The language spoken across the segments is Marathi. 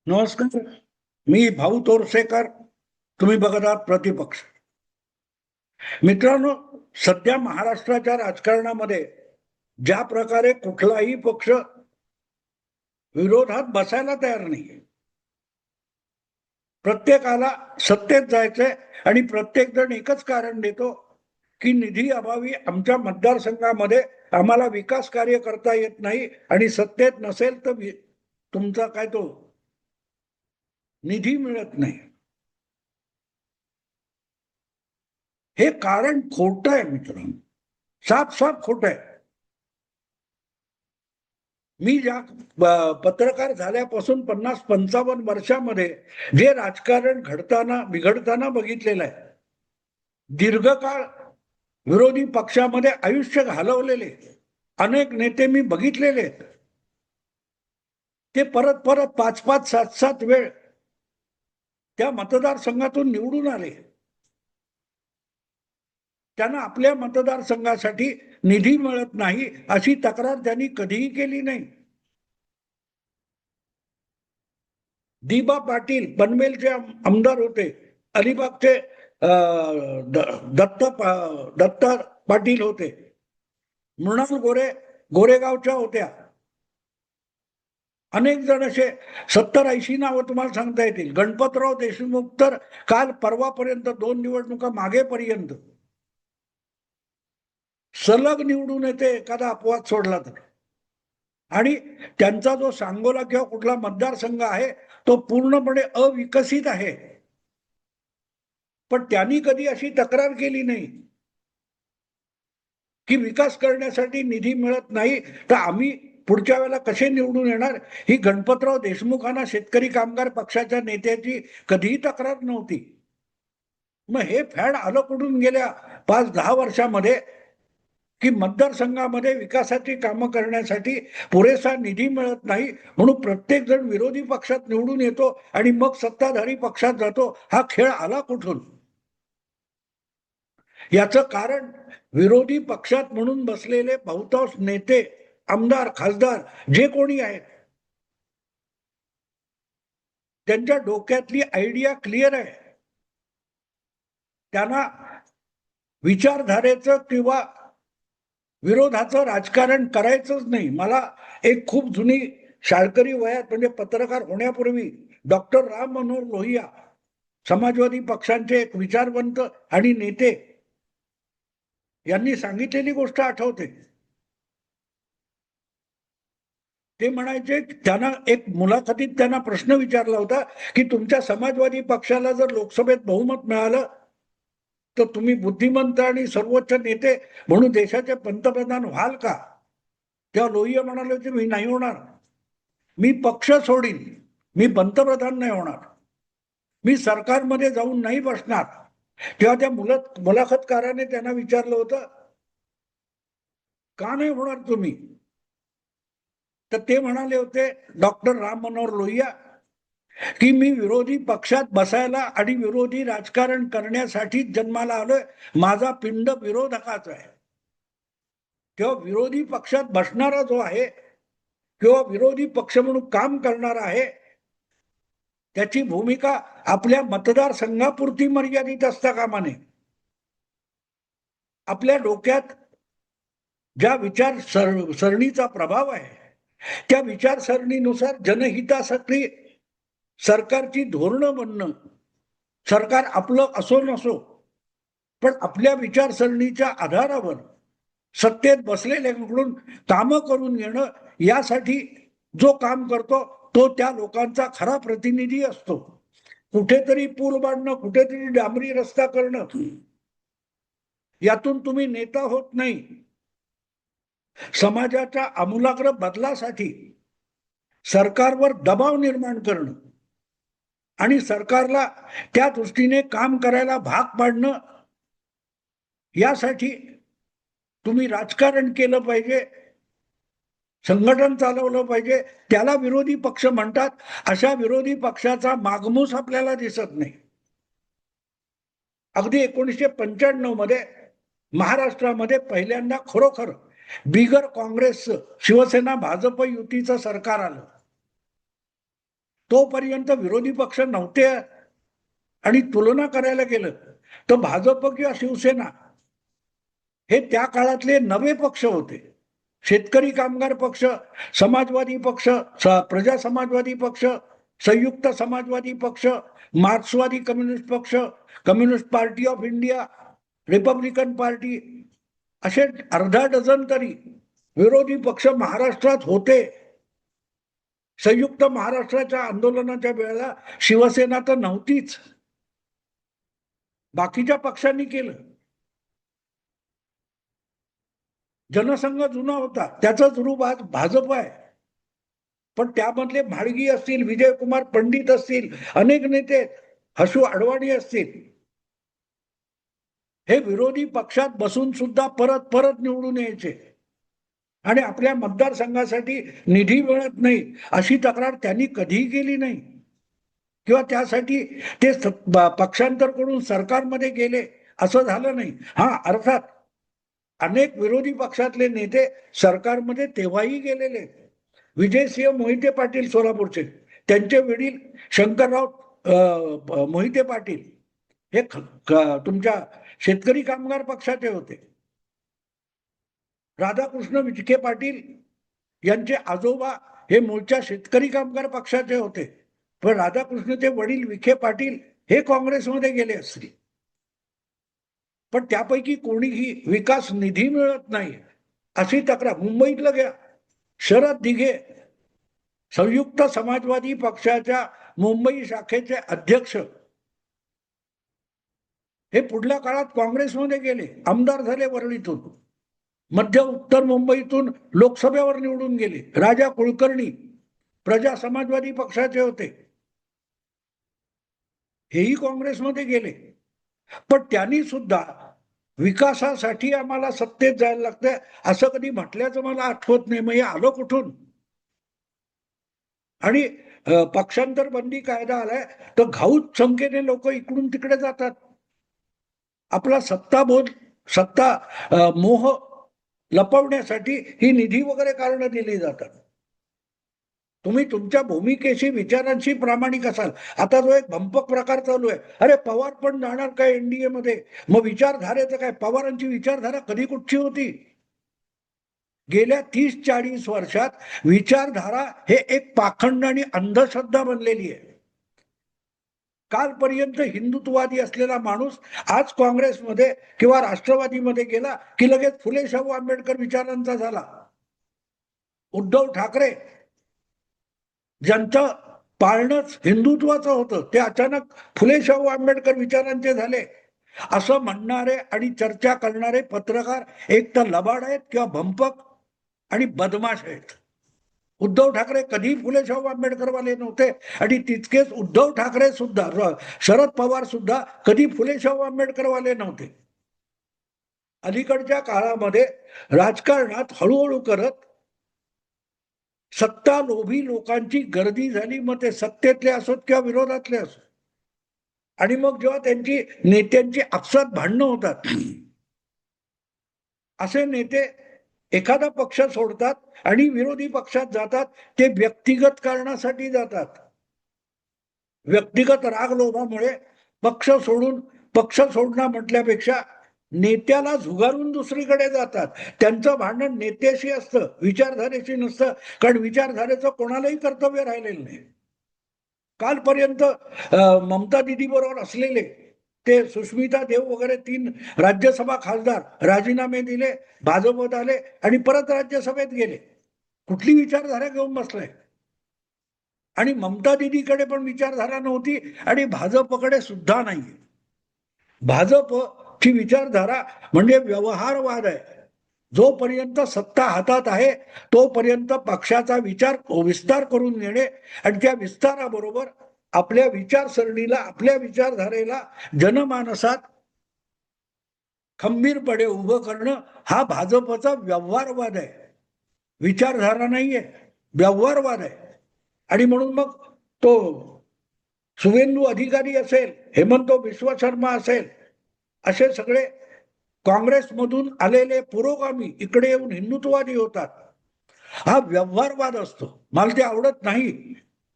नमस्कार. मी भाऊ तोरसेकर. तुम्ही बघत आहात प्रतिपक्ष. मित्रांनो, सध्या महाराष्ट्राच्या राजकारणामध्ये ज्या प्रकारे कुठलाही पक्ष विरोधात बसायला तयार नाही, प्रत्येकाला सत्तेत जायचंय आणि प्रत्येक जण एकच कारण देतो की निधी अभावी आमच्या मतदारसंघामध्ये आम्हाला विकास कार्य करता येत नाही आणि सत्तेत नसेल तर तुमचा काय तो निधी मिळत नाही. हे कारण खोटं आहे मित्रांनो, साफ साफ खोटं आहे. मी ज्या पत्रकार झाल्यापासून 50-55 वर्षामध्ये जे राजकारण घडताना बिघडताना बघितलेलं आहे, दीर्घकाळ विरोधी पक्षामध्ये आयुष्य घालवलेले अनेक नेते मी बघितलेले आहेत. ते परत परत 5-5, 7-7 वेळ त्या मतदारसंघातून निवडून आले. त्यांना आपल्या मतदारसंघासाठी निधी मिळत नाही अशी तक्रार त्यांनी कधीही केली नाही. दिबा पाटील पनवेलचे आमदार होते, अलिबागचे दत्त पाटील होते, मृणाल गोरे गोरेगावच्या होत्या. अनेक जण असे 70-80 नावं तुम्हाला सांगता येतील. गणपतराव देशमुख तर काल परवापर्यंत 2 निवडणुका मागेपर्यंत सलग निवडून येते एखादा अपवाद सोडला तर. आणि त्यांचा जो सांगोला किंवा कुठला मतदारसंघ आहे तो पूर्णपणे अविकसित आहे. पण त्यांनी कधी अशी तक्रार केली नाही की विकास करण्यासाठी निधी मिळत नाही तर आम्ही पुढच्या वेळेला कसे निवडून येणार. ही गणपतराव देशमुखांना शेतकरी कामगार पक्षाच्या नेत्याची कधीही तक्रार नव्हती. मग हे फॅड आलं कुठून गेल्या 5-10 वर्षामध्ये की मतदारसंघामध्ये विकासाची कामं करण्यासाठी पुरेसा निधी मिळत नाही म्हणून प्रत्येक जण विरोधी पक्षात निवडून येतो आणि मग सत्ताधारी पक्षात जातो. हा खेळ आला कुठून? याचं कारण विरोधी पक्षात म्हणून बसलेले बहुतांश नेते, आमदार, खासदार जे कोणी आहेत त्यांच्या डोक्यातली आयडिया क्लिअर आहे. त्यांना विचारधारेचं किंवा विरोधाचं राजकारण करायचंच नाही. मला एक खूप जुनी शाळकरी वयात म्हणजे पत्रकार होण्यापूर्वी डॉक्टर राम मनोहर लोहिया, समाजवादी पक्षांचे एक विचारवंत आणि नेते, यांनी सांगितलेली गोष्ट आठवते. ते म्हणायचे, त्यांना एक मुलाखतीत त्यांना प्रश्न विचारला होता की तुमच्या समाजवादी पक्षाला जर लोकसभेत बहुमत मिळालं तर तुम्ही बुद्धिमंत आणि सर्वोच्च नेते म्हणून देशाचे पंतप्रधान व्हाल का? तेव्हा लोहिया म्हणाले की मी नाही होणार, मी पक्ष सोडीन, मी पंतप्रधान नाही होणार, मी सरकारमध्ये जाऊन नाही बसणार. तेव्हा त्या मुलाखतकाराने त्यांना विचारलं होतं का नाही होणार तुम्ही? तर ते म्हणाले होते, डॉक्टर राम मनोहर लोहिया, की मी विरोधी पक्षात बसायला आणि विरोधी राजकारण करण्यासाठी जन्माला आलोय. माझा पिंड विरोधकाचा आहे. तेव्हा विरोधी पक्षात बसणारा जो आहे किंवा विरोधी पक्ष म्हणून काम करणारा आहे त्याची भूमिका आपल्या मतदारसंघापुरती मर्यादित असता कामा नये. आपल्या डोक्यात ज्या विचार सरणीचा प्रभाव आहे त्या विचारसरणीनुसार जनहितासाठी सरकारची धोरणं बनणं, सरकार आपलं असो नसो पण आपल्या विचारसरणीच्या आधारावर सत्तेत बसलेल्यांकडून कामं करून घेणं, यासाठी जो काम करतो तो त्या लोकांचा खरा प्रतिनिधी असतो. कुठेतरी पूल बांधणं, कुठेतरी डांबरी रस्ता करणं, यातून तुम्ही नेता होत नाही. समाजाच्या आमूलाग्र बदलासाठी सरकारवर दबाव निर्माण करणं आणि सरकारला त्या दृष्टीने काम करायला भाग पाडणं, यासाठी तुम्ही राजकारण केलं पाहिजे, संघटन चालवलं पाहिजे. त्याला विरोधी पक्ष म्हणतात. अशा विरोधी पक्षाचा मागमूस आपल्याला दिसत नाही. अगदी 1995 मध्ये महाराष्ट्रामध्ये पहिल्यांदा खरोखर बिगर काँग्रेसचं शिवसेना भाजप युतीचं सरकार आलं. तोपर्यंत विरोधी पक्ष नव्हते. आणि तुलना करायला गेलं तर भाजप किंवा शिवसेना हे त्या काळातले नवे पक्ष होते. शेतकरी कामगार पक्ष, समाजवादी पक्ष, प्रजा समाजवादी पक्ष, संयुक्त समाजवादी पक्ष, मार्क्सवादी कम्युनिस्ट पक्ष, communist party of India, Republican party, असे अर्धा डझन तरी विरोधी पक्ष महाराष्ट्रात होते. संयुक्त महाराष्ट्राच्या आंदोलनाच्या वेळेला शिवसेना तर नव्हतीच, बाकीच्या पक्षांनी केलं. जनसंघ जुना होता, त्याचाच रूप आज भाजप आहे. पण त्यामधले म्हाळगी असतील, विजयकुमार पंडित असतील, अनेक नेते, हसू अडवाणी असतील, हे विरोधी पक्षात बसून सुद्धा परत परत निवडून यायचे आणि आपल्या मतदारसंघासाठी निधी मिळत नाही अशी तक्रार त्यांनी कधीही केली नाही, किंवा त्यासाठी ते पक्षांतर करून सरकारमध्ये गेले असं झालं नाही. हा, अर्थात अनेक विरोधी पक्षातले नेते सरकारमध्ये तेव्हाही गेलेले. विजयसिंह मोहिते पाटील सोलापूरचे, त्यांचे वडील शंकरराव मोहिते पाटील हे तुमच्या शेतकरी कामगार पक्षाचे होते. राधाकृष्ण विखे पाटील यांचे आजोबा हे मूळच्या शेतकरी कामगार पक्षाचे होते, पण राधाकृष्णचे वडील विखे पाटील हे काँग्रेसमध्ये गेले असतील. पण त्यापैकी कोणीही विकास निधी मिळत नाही अशी तक्रार मुंबईतलं घ्या. शरद दिघे संयुक्त समाजवादी पक्षाच्या मुंबई शाखेचे अध्यक्ष हे पुढल्या काळात काँग्रेसमध्ये गेले, आमदार झाले वरळीतून, मध्य उत्तर मुंबईतून लोकसभेवर निवडून गेले. राजा कुलकर्णी प्रजा समाजवादी पक्षाचे होते, हेही काँग्रेसमध्ये गेले. पण त्यांनी सुद्धा विकासासाठी आम्हाला सत्तेत जायला लागतंय असं कधी म्हटल्याचं मला आठवत नाही. मग हे आलं कुठून? आणि पक्षांतर बंदी कायदा आलाय तर घाऊक संख्येने लोक इकडून तिकडे जातात. आपला सत्ताबोध, सत्ता मोह लपवण्यासाठी ही निधी वगैरे कारणं दिली जातात. तुम्ही तुमच्या भूमिकेशी, विचारांशी प्रामाणिक असाल. आता जो एक भंपक प्रकार चालू आहे, अरे पवार पण जाणार काय एनडीए मध्ये, मग विचारधारेचं काय? पवारांची विचारधारा कधी कुठची होती? गेल्या 30-40 वर्षात विचारधारा हे एक पाखंड आणि अंधश्रद्धा बनलेली आहे. कालपर्यंत हिंदुत्ववादी असलेला माणूस आज काँग्रेसमध्ये किंवा राष्ट्रवादीमध्ये गेला की लगेच फुले शाहू आंबेडकर विचारांचा झाला. उद्धव ठाकरे ज्यांचं पाळणंच हिंदुत्वाचं होतं ते अचानक फुले शाहू आंबेडकर विचारांचे झाले असं म्हणणारे आणि चर्चा करणारे पत्रकार एक तर लबाड आहेत किंवा भंपक आणि बदमाश आहेत. उद्धव ठाकरे कधी फुले शाहू आंबेडकरवाले नव्हते आणि तितकेच उद्धव ठाकरे सुद्धा, शरद पवार सुद्धा कधी फुले शाहू आंबेडकरवाले नव्हते. अलीकडच्या काळामध्ये राजकारणात हळूहळू करत सत्ता लोभी लोकांची गर्दी झाली, मग ते सत्तेतले असोत किंवा विरोधातले असोत. आणि मग जेव्हा त्यांची नेत्यांची आपसात भांडणं होतात, असे नेते एखादा पक्ष सोडतात आणि विरोधी पक्षात जातात. ते व्यक्तिगत कारणासाठी जातात. व्यक्तिगत राग लोभामुळे पक्ष सोडणं म्हटल्यापेक्षा नेत्याला झुगारून दुसरीकडे जातात. त्यांचं भांडण नेत्याशी असतं, विचारधारेशी नसतं, कारण विचारधारेचं कोणालाही कर्तव्य राहिलेलं नाही. कालपर्यंत ममता दिदी बरोबर असलेले ते सुष्मिता देव वगैरे 3 राज्यसभा खासदार राजीनामे दिले, भाजपत आले आणि परत राज्यसभेत गेले. कुठली विचारधारा घेऊन बसलाय? आणि ममता दिदीकडे पण विचारधारा नव्हती आणि भाजपकडे सुद्धा नाही. भाजपची विचारधारा म्हणजे व्यवहारवाद आहे. जोपर्यंत सत्ता हातात आहे तोपर्यंत पक्षाचा विस्तार करून घेणे आणि त्या विस्ताराबरोबर आपल्या विचारसरणीला, आपल्या विचारधारेला जनमानसात खंबीरपणे उभं करणं हा भाजपचा व्यवहारवाद आहे, विचारधारा नाहीये, व्यवहारवाद आहे. आणि म्हणून मग तो शुभेंदू अधिकारी असेल, हेमंत बिश्व शर्मा असेल, असे सगळे काँग्रेसमधून आलेले पुरोगामी इकडे येऊन हिंदुत्ववादी होतात. हा व्यवहारवाद असतो. मला ते आवडत नाही.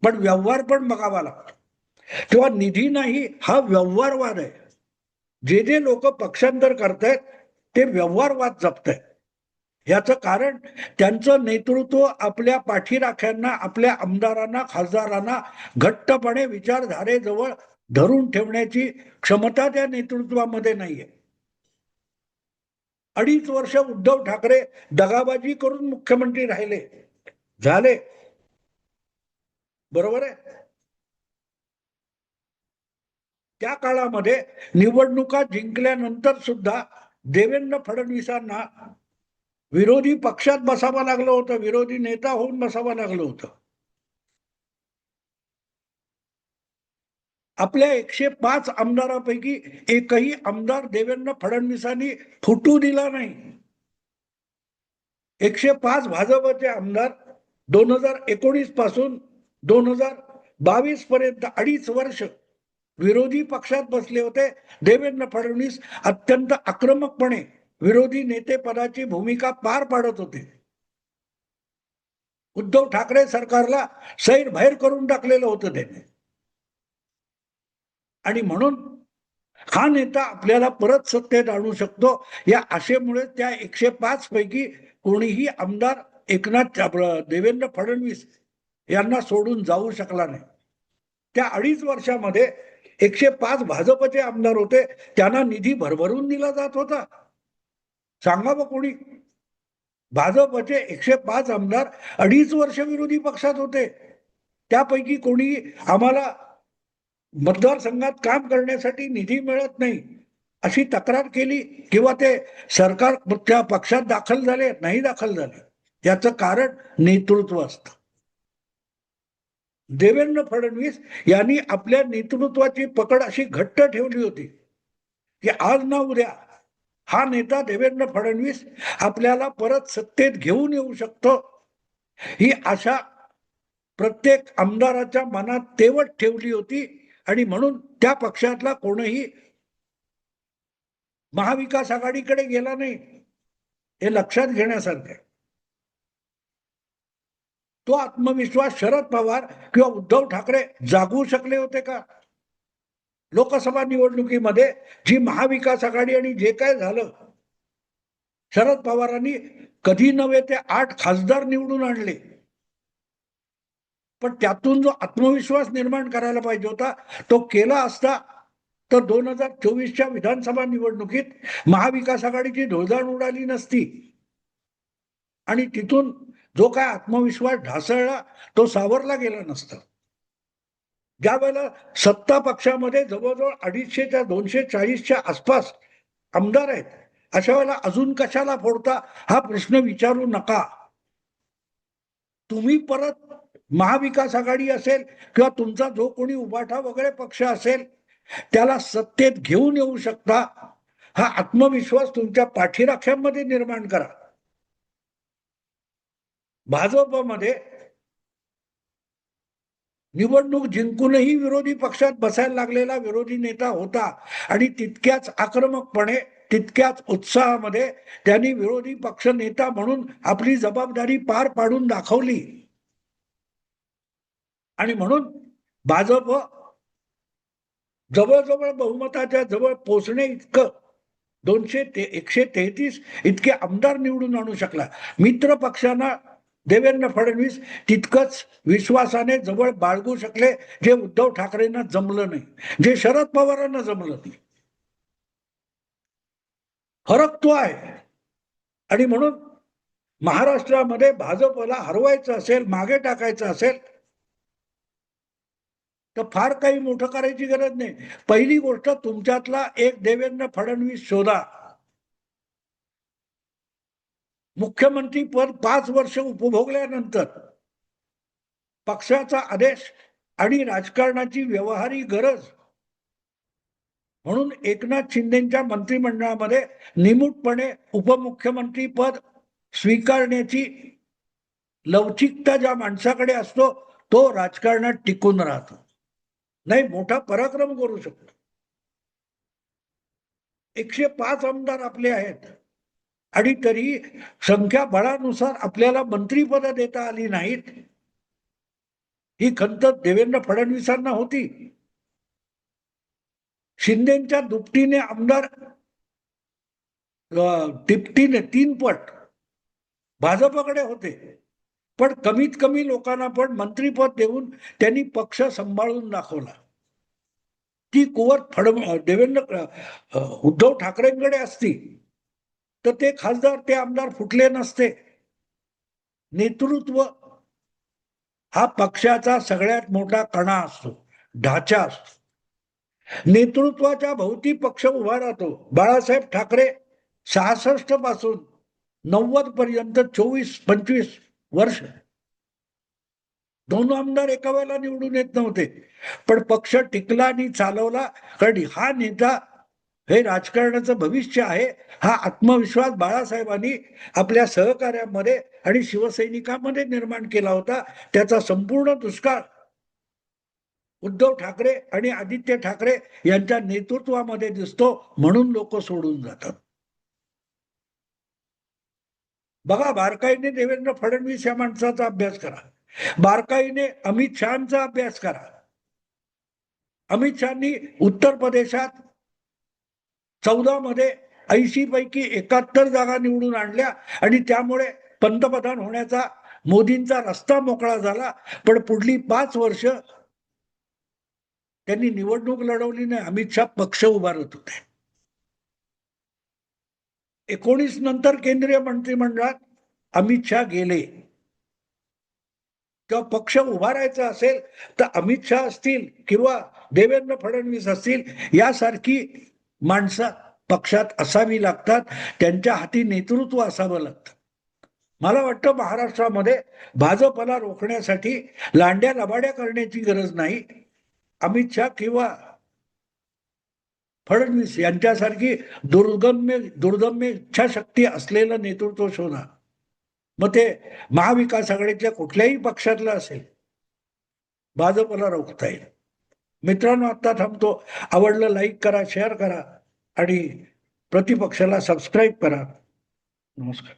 पण व्यवहार पण बघावा लागतो. तेव्हा निधी नाही हा व्यवहारवाद आहे. जे जे लोक पक्षांतर करतायत ते व्यवहारवाद जपतायत. याचं कारण त्यांचं नेतृत्व आपल्या पाठीराख्यांना, आपल्या आमदारांना, खासदारांना घट्टपणे विचारधारेजवळ धरून ठेवण्याची क्षमता त्या नेतृत्वामध्ये नाहीये. 2.5 वर्ष उद्धव ठाकरे दगाबाजी करून मुख्यमंत्री राहिले, झाले, बरोबर आहे. त्या काळामध्ये निवडणुका जिंकल्यानंतर सुद्धा देवेंद्र फडणवीसांना विरोधी पक्षात बसावं लागलं होतं, विरोधी नेता होऊन बसावं लागलं होतं. आपल्या 105 आमदारापैकी एकही आमदार देवेंद्र फडणवीसांनी फुटू दिला नाही. 105 भाजपचे आमदार 2019 पासून 2022 पर्यंत 2.5 वर्ष विरोधी पक्षात बसले होते. देवेंद्र फडणवीस अत्यंत आक्रमकपणे विरोधी नेते पदाची भूमिका पार पाडत होते. उद्धव ठाकरे सरकारला सैरभैर करून टाकलेलं होतं त्याने. आणि म्हणून हा नेता आपल्याला परत सत्तेत आणू शकतो या आशेमुळे त्या 105 पैकी कोणीही आमदार एकनाथ देवेंद्र फडणवीस यांना सोडून जाऊ शकला नाही. त्या 2.5 वर्षामध्ये 105 भाजपचे आमदार होते, त्यांना निधी भरभरून दिला जात होता. सांगावं कोणी. भाजपचे 105 आमदार 2.5 वर्ष विरोधी पक्षात होते, त्यापैकी कोणी आम्हाला मतदारसंघात काम करण्यासाठी निधी मिळत नाही अशी तक्रार केली किंवा ते सरकार त्या पक्षात दाखल झाले नाही, दाखल झाले. याचं कारण नेतृत्व असतं. देवेंद्र फडणवीस यांनी आपल्या नेतृत्वाची पकड अशी घट्ट ठेवली होती की आज ना उद्या हा नेता देवेंद्र फडणवीस आपल्याला परत सत्तेत घेऊन येऊ शकतो, ही आशा प्रत्येक आमदाराच्या मनात तेवट ठेवली होती. आणि म्हणून त्या पक्षातला कोणीही महाविकास आघाडीकडे गेला नाही, हे लक्षात घेण्यासारखं आहे. तो आत्मविश्वास शरद पवार किंवा उद्धव ठाकरे जागवू शकले होते का? लोकसभा निवडणुकीमध्ये जी महाविकास आघाडी आणि जे काय झालं, शरद पवारांनी कधी नव्हे ते 8 खासदार निवडून आणले, पण त्यातून जो आत्मविश्वास निर्माण करायला पाहिजे होता तो केला असता तर 2024च्या विधानसभा निवडणुकीत महाविकास आघाडीची धुळधाण उडाली नसती आणि तिथून जो काय आत्मविश्वास ढासळला तो सावरला गेला नसता. ज्या वेळेला सत्ता पक्षामध्ये जवळजवळ 250 च्या 240च्या आसपास आमदार आहेत, अशा वेळेला अजून कशाला फोडता हा प्रश्न विचारू नका. तुम्ही परत महाविकास आघाडी असेल किंवा तुमचा जो कोणी उभाटा वगैरे पक्ष असेल त्याला सत्तेत घेऊन येऊ शकता, हा आत्मविश्वास तुमच्या पाठीराख्यांमध्ये निर्माण करा. भाजपमध्ये निवडणूक जिंकूनही विरोधी पक्षात बसायला लागलेला विरोधी नेता होता आणि तितक्याच आक्रमकपणे, तितक्याच उत्साहामध्ये त्यांनी विरोधी पक्ष नेता म्हणून आपली जबाबदारी पार पाडून दाखवली. आणि म्हणून भाजप जवळजवळ बहुमताच्या जवळ पोहोचणे इतकं 133 इतके आमदार निवडून आणू शकला. मित्र पक्षांना देवेंद्र फडणवीस तितकंच विश्वासाने जवळ बाळगू शकले, जे उद्धव ठाकरेंना जमलं नाही, जे शरद पवारांना जमलं नाही. फरक तो आहे. आणि म्हणून महाराष्ट्रामध्ये भाजपला हरवायचं असेल, मागे टाकायचं असेल तर फार काही मोठं करायची गरज नाही. पहिली गोष्ट, तुमच्यातला एक देवेंद्र फडणवीस शोधा. मुख्यमंत्री पद 5 वर्ष उपभोगल्यानंतर पक्षाचा आदेश आणि राजकारणाची व्यवहारी गरज म्हणून एकनाथ शिंदेच्या मंत्रिमंडळामध्ये निमूटपणे उपमुख्यमंत्री पद स्वीकारण्याची लवचिकता ज्या माणसाकडे असतो तो राजकारणात टिकून राहतो, नाही मोठा पराक्रम करू शकतो. 105 आमदार आपले आहेत आणि तरी संख्याबळानुसार आपल्याला मंत्रीपद देता आली नाहीत. ही खंत देवेंद्र फडणवीसांना होती. शिंदेच्या दुपटीने आमदार, तिपटीने 3 पट भाजपकडे होते. पण कमीत कमी लोकांना पण मंत्रीपद देऊन त्यांनी पक्ष सांभाळून दाखवला. ती कुवत देवेंद्र उद्धव ठाकरेंकडे असती तर ते खासदार, ते आमदार फुटले नसते. नेतृत्व हा पक्षाचा सगळ्यात मोठा कणा असतो, ढाचा असतो. नेतृत्वाच्या भोवती पक्ष उभा राहतो. बाळासाहेब ठाकरे 66 पासून 90 पर्यंत 24-25 वर्ष 2 आमदार एका वेळेला निवडून येत नव्हते, पण पक्ष टिकला आणि चालवला. कारण हा नेता हे राजकारणाचं भविष्य आहे, हा आत्मविश्वास बाळासाहेबांनी आपल्या सहकार्यामध्ये आणि शिवसैनिकांमध्ये निर्माण केला होता. त्याचा संपूर्ण दुष्काळ उद्धव ठाकरे आणि आदित्य ठाकरे यांच्या नेतृत्वामध्ये दिसतो, म्हणून लोक सोडून जातात. बघा, बारकाईने देवेंद्र फडणवीस या माणसाचा अभ्यास करा, बारकाईने अमित शहाचा अभ्यास करा. अमित शहानी उत्तर प्रदेशात 14 मध्ये 80 पैकी 71 जागा निवडून आणल्या आणि त्यामुळे पंतप्रधान होण्याचा मोदींचा रस्ता मोकळा झाला. पण पुढली 5 वर्ष त्यांनी निवडणूक लढवली नाही. अमित शहा पक्ष उभारत होते. 19 नंतर केंद्रीय मंत्रिमंडळात अमित शहा गेले. किंवा पक्ष उभारायचा असेल तर अमित शहा असतील किंवा देवेंद्र फडणवीस असतील यासारखी माणसं पक्षात असावी लागतात. त्यांच्या हाती नेतृत्व असावं लागतं. मला वाटतं महाराष्ट्रामध्ये भाजपला रोखण्यासाठी लांड्या लबाड्या करण्याची गरज नाही. अमित शहा किंवा फडणवीस यांच्यासारखी दुर्दम्य इच्छाशक्ती असलेलं नेतृत्व शोधा. मग ते महाविकास आघाडीच्या कुठल्याही पक्षातलं असेल, भाजपला रोखता येईल. मित्रांनो, आता थांबतो. आवडलं लाईक करा, शेअर करा आणि प्रतिपक्षाला सबस्क्राईब करा. नमस्कार.